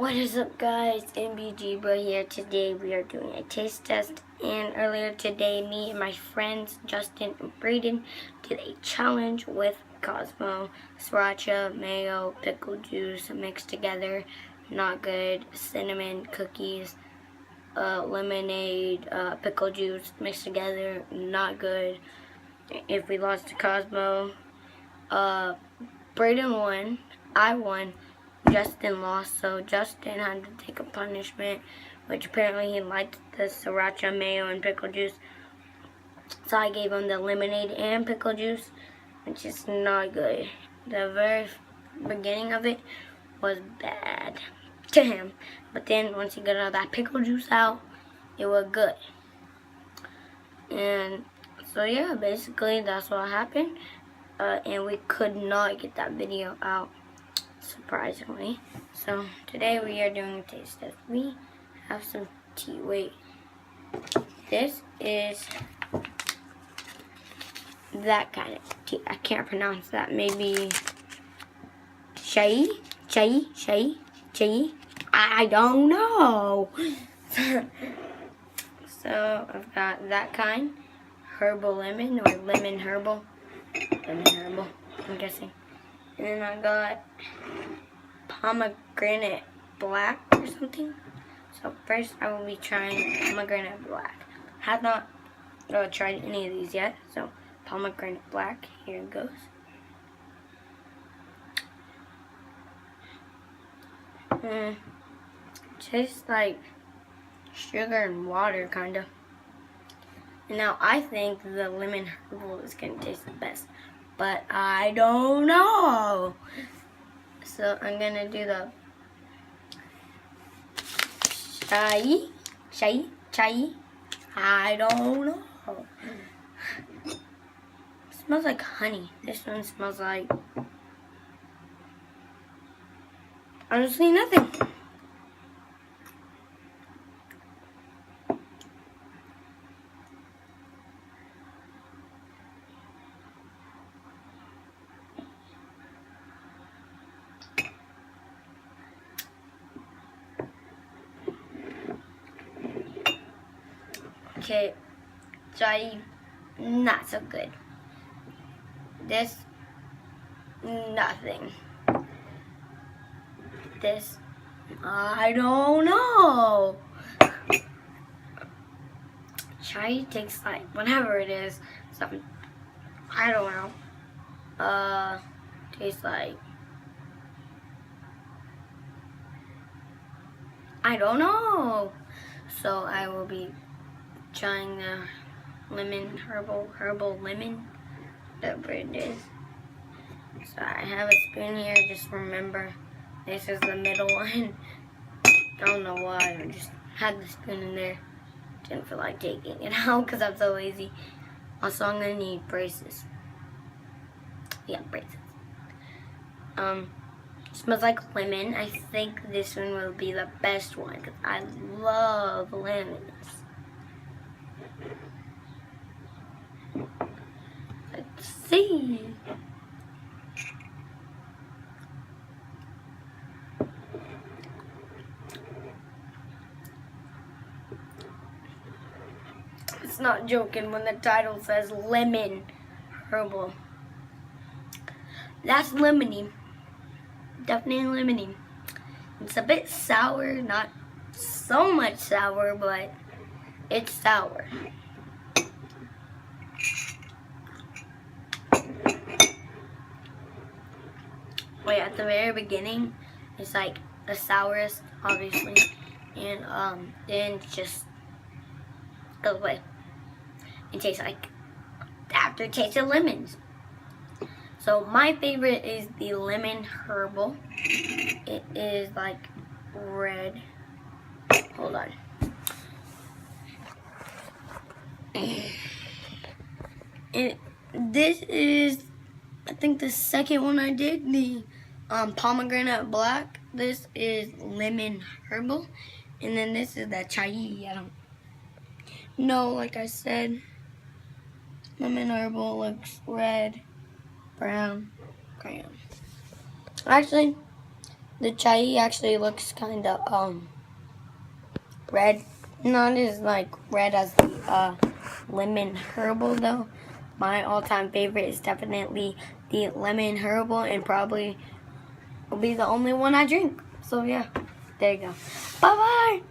What is up, guys? MBG Bro here. Today we are doing a taste test, and earlier today me and my friends Justin and Braden did a challenge with Cosmo, sriracha, mayo, pickle juice mixed together, not good, cinnamon cookies, lemonade, pickle juice mixed together, not good. If we lost to Cosmo, Braden won, I won, Justin lost, so Justin had to take a punishment, which apparently he liked the sriracha, mayo, and pickle juice. So I gave him the lemonade and pickle juice, which is not good. The very beginning of it was bad to him, but then once he got all that pickle juice out, it was good. And so yeah, basically that's what happened. And we could not get that video out, surprisingly. So today we are doing a taste test. We have some tea. Wait, this is that kind of tea. I can't pronounce that. Maybe chai. I don't know. So I've got that kind, herbal lemon or lemon herbal. I'm guessing. And then I got pomegranate black or something. So first I will be trying pomegranate black. Have not tried any of these yet. So pomegranate black, here it goes. Tastes like sugar and water, kind of. Now, I think the lemon herbal is going to taste the best, but I don't know. So, I'm going to do the chai. I don't know. It smells like honey. This one smells like honestly nothing. Okay, chai, not so good. This, nothing. This, I don't know. Chai tastes like whatever it is, something, I don't know. Tastes like, I don't know. So I will be trying the lemon herbal lemon, whatever it is. So I have a spoon here. Just remember, this is the middle one. I don't know why. I just had the spoon in there. Didn't feel like taking it out because I'm so lazy. Also, I'm gonna need braces. Yeah, braces. Smells like lemon. I think this one will be the best one because I love lemons. Let's see. It's not joking when the title says lemon herbal. That's lemony. Definitely lemony. It's a bit sour, not so much sour, but it's sour. Wait, at the very beginning, it's like the sourest, obviously, and then it just goes away. It tastes like the aftertaste of lemons. So my favorite is the lemon herbal. It is like red. Hold on. This is, I think, the second one I did, the pomegranate black. This is lemon herbal, and then this is the chai. I don't know, like I said, lemon herbal looks red, brown, crayon. Actually, The chai actually looks kind of red. Not as like red as the lemon herbal though. My all-time favorite is definitely the lemon herbal, and probably will be the only one I drink. So yeah, there you go. Bye bye.